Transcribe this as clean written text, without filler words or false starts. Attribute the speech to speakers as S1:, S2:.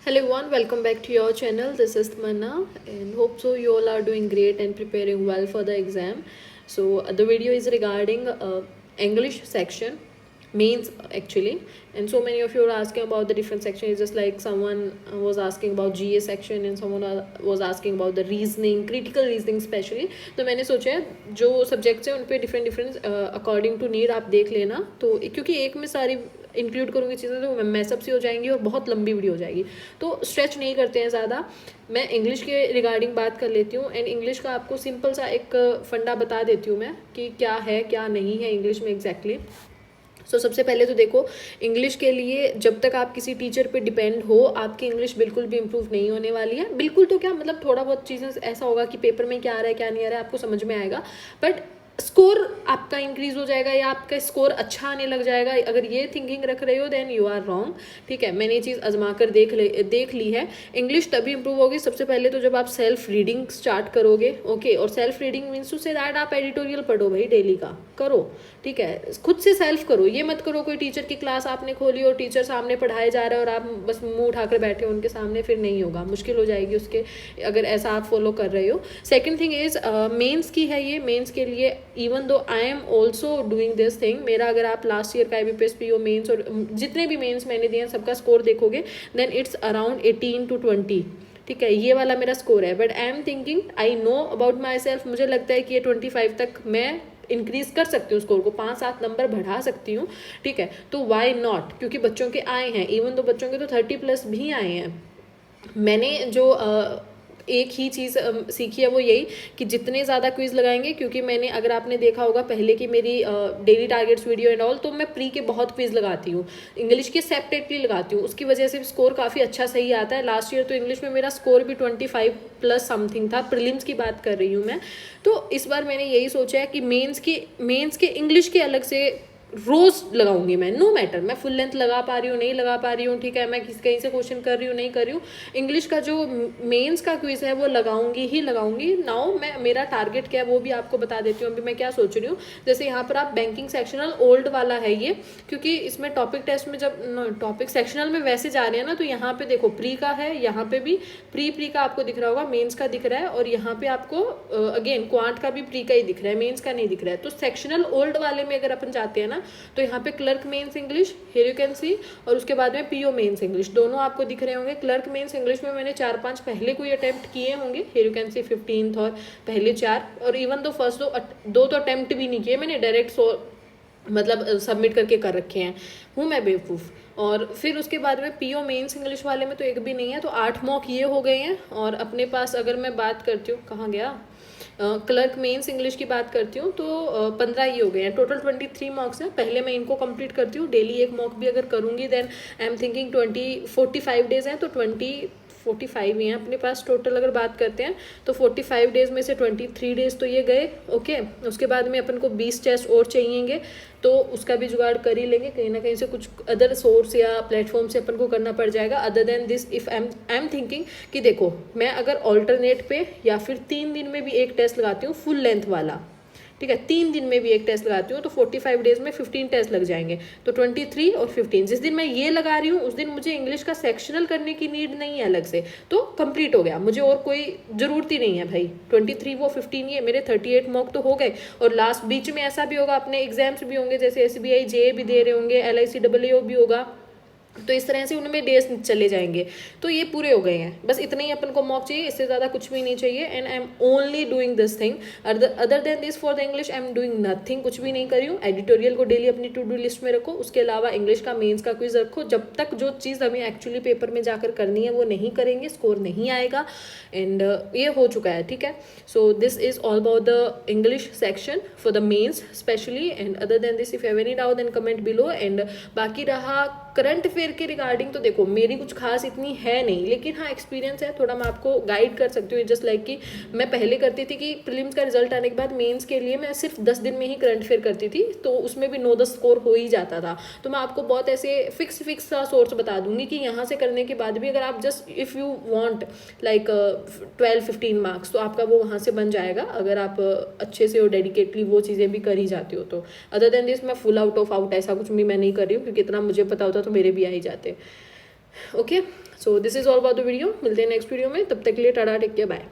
S1: Hello everyone, welcome back to your channel. This is Tamanna and hope so you all are doing great and preparing well for the exam. So the video is regarding English section, mains actually, and so many of you are asking about the different section. It's just like someone was asking about GA section and someone was asking about the reasoning, critical reasoning especially. तो मैंने सोचा है जो subjects हैं उन पे different according to need आप देख लेना, तो क्योंकि एक में सारी इंक्लूड करूँगी चीज़ें तो मैसअप सी हो जाएंगी और बहुत लंबी वीडियो हो जाएगी, तो स्ट्रेच नहीं करते हैं ज़्यादा. मैं इंग्लिश के रिगार्डिंग बात कर लेती हूँ एंड इंग्लिश का आपको सिंपल सा एक फंडा बता देती हूँ मैं कि क्या है क्या नहीं है इंग्लिश में एग्जैक्टली. सो सबसे पहले तो देखो, इंग्लिश के लिए जब तक आप किसी टीचर पे डिपेंड हो आपकी इंग्लिश बिल्कुल भी इम्प्रूव नहीं होने वाली है. बिल्कुल तो क्या मतलब थोड़ा बहुत चीज़ें ऐसा होगा कि पेपर में क्या आ रहा है क्या नहीं आ रहा है आपको समझ में आएगा, बट स्कोर आपका इंक्रीज हो जाएगा या आपका स्कोर अच्छा आने लग जाएगा. अगर ये थिंकिंग रख रहे हो देन यू आर रॉन्ग. ठीक है, मैंने ये चीज़ आजमा कर देख ली है. इंग्लिश तभी इंप्रूव होगी सबसे पहले तो जब आप सेल्फ रीडिंग स्टार्ट करोगे. ओके, और self reading means to say that आप एडिटोरियल पढ़ो भाई, डेली का करो. ठीक है, खुद से सेल्फ करो, ये मत करो कोई टीचर की क्लास आपने खोली और टीचर सामने पढ़ाए जा रहे हो और आप बस मुंह उठाकर बैठे हो उनके सामने, फिर नहीं होगा, मुश्किल हो जाएगी उसके अगर ऐसा आप फॉलो कर रहे हो. सेकेंड थिंग इज मेंस की है. ये मेंस के लिए even though I am also doing this thing, मेरा अगर आप लास्ट ईयर का IBPS PO मेंस और जितने भी मेंस मैंने दिए हैं सबका स्कोर देखोगे देन इट्स अराउंड 18 to 20. ठीक है, ये वाला मेरा स्कोर है. But I am thinking, I know about my self, मुझे लगता है कि ये 25 तक मैं इंक्रीज कर सकती हूँ स्कोर को, 5-7 नंबर बढ़ा सकती हूँ. ठीक है, तो वाई नॉट, क्योंकि बच्चों के आए हैं, इवन तो बच्चों के तो 30+ भी आए हैं. मैंने जो एक ही चीज़ सीखी है वो यही कि जितने ज़्यादा क्विज लगाएंगे, क्योंकि मैंने अगर आपने देखा होगा पहले की मेरी daily targets video and all, तो मैं प्री के बहुत क्विज लगाती हूँ, इंग्लिश के सेपरेटली लगाती हूँ, उसकी वजह से स्कोर काफ़ी अच्छा सही आता है. लास्ट ईयर तो इंग्लिश में मेरा स्कोर भी 25+ समथिंग था, प्रीलिम्स की बात कर रही हूँ मैं. तो इस बार मैंने यही सोचा है कि मेंस के इंग्लिश के अलग से रोज लगाऊंगी मैं, नो मैटर मैं फुल लेंथ लगा पा रही हूँ नहीं लगा पा रही हूँ. ठीक है, मैं कहीं से क्वेश्चन कर रही हूँ नहीं कर रही हूँ, इंग्लिश का जो मेंस का क्विज है वो लगाऊंगी ही लगाऊंगी. नाउ मैं मेरा टारगेट क्या है वो भी आपको बता देती हूँ. अभी मैं क्या सोच रही हूँ, जैसे यहाँ पर आप बैंकिंग सेक्शनल ओल्ड वाला है ये, क्योंकि इसमें टॉपिक टेस्ट में जब टॉपिक सेक्शनल में वैसे जा रहे हैं ना, तो यहाँ पे देखो प्री का है, यहाँ पे भी प्री का आपको दिख रहा होगा, मेंस का दिख रहा है, और यहाँ पे आपको अगेन क्वांट का भी प्री का ही दिख रहा है, मेंस का नहीं दिख रहा है. तो सेक्शनल ओल्ड वाले में अगर अपन जाते हैं ना, तो यहाँ पे clerk mains English here you can see, और उसके बाद में PO मेंस इंग्लिश दोनों आपको दिख रहे होंगे. क्लर्क मेंस इंग्लिश में मैंने 4-5 पहले कोई अटेम्प्ट किए होंगे, here you can C 15th और पहले 4, और इवन दो फर्स्ट दो तो अटेम्प्ट भी नहीं किए मैंने, डायरेक्ट मतलब सबमिट करके कर रखे हैं, हूँ मैं बेवकूफ़. और फिर उसके बाद में PO मेंस इंग्लिश वाले में तो एक भी नहीं है, तो 8 मॉक ये हो गए हैं. और अपने पास अगर मैं बात करती हूँ, कहाँ गया, क्लर्क मेंस इंग्लिश की बात करती हूँ, तो 15 ही हो गए हैं, टोटल 23 मॉक्स हैं. पहले मैं इनको कंप्लीट करती हूँ, डेली एक मॉक भी अगर करूँगी then I am thinking 45 days हैं, तो 45 ही हैं अपने पास टोटल. अगर बात करते हैं तो 45 डेज में से 23 डेज तो ये गए. ओके, उसके बाद में अपन को 20 टेस्ट और चाहिएंगे, तो उसका भी जुगाड़ कर ही लेंगे, कहीं ना कहीं से कुछ अदर सोर्स या प्लेटफॉर्म से अपन को करना पड़ जाएगा. Other than this if I am thinking कि देखो मैं अगर ऑल्टरनेट पे या फिर 3 दिन में भी एक टेस्ट लगाती हूँ फुल लेंथ वाला, ठीक है, 3 दिन में भी एक टेस्ट लगाती हूँ, तो 45 डेज में 15 टेस्ट लग जाएंगे, तो 23 और 15. जिस दिन मैं ये लगा रही हूँ उस दिन मुझे इंग्लिश का सेक्शनल करने की नीड नहीं है अलग से, तो कंप्लीट हो गया, मुझे और कोई ज़रूरत ही नहीं है भाई. 23 वो 15 ये मेरे 38 मॉक तो हो गए. और लास्ट बीच में ऐसा भी होगा, अपने एग्जाम्स भी होंगे, जैसे SBI JA भी दे रहे होंगे, LIC AAO भी होगा, तो इस तरह से उनमें डेज चले जाएंगे, तो ये पूरे हो गए हैं. बस इतना ही अपन को मॉक चाहिए, इससे ज़्यादा कुछ भी नहीं चाहिए. And I am only doing this thing, other than this for the English I am doing nothing, कुछ भी नहीं कर रही हूँ. एडिटोरियल को डेली अपनी टू डू लिस्ट में रखो, उसके अलावा इंग्लिश का मेंस का क्विज रखो. जब तक जो चीज़ हमें एक्चुअली पेपर में जाकर करनी है वो नहीं करेंगे, स्कोर नहीं आएगा. एंड ये हो चुका है. ठीक है, so this is all about the English section for the mains specially. And other than this if have any doubt then comment below. And बाकी रहा करंट अफेयर के रिगार्डिंग, तो देखो मेरी कुछ खास इतनी है नहीं, लेकिन हाँ एक्सपीरियंस है थोड़ा, मैं आपको गाइड कर सकती हूँ. जस्ट लाइक कि मैं पहले करती थी कि प्रीलिम्स का रिजल्ट आने के बाद मेंस के लिए मैं सिर्फ 10 दिन में ही करंट अफेयर करती थी, तो उसमें भी 9-10 स्कोर हो ही जाता था. तो मैं आपको बहुत ऐसे फिक्स सा सोर्स बता दूंगी कि यहाँ से करने के बाद भी अगर आप just if you want like 12-15 marks, तो आपका वो वहाँ से बन जाएगा अगर आप अच्छे से और डेडिकेटली वो चीज़ें भी कर ही जाती हो. तो अदर देन दिस मैं फुल आउट ऑफ आउट ऐसा कुछ भी मैं नहीं कर रही हूँ, क्योंकि इतना मुझे पता होता तो मेरे भी आ ही जाते. Okay, so this is all about the video, मिलते हैं नेक्स्ट वीडियो में, तब तक के लिए टाटा, टेक केयर, बाय।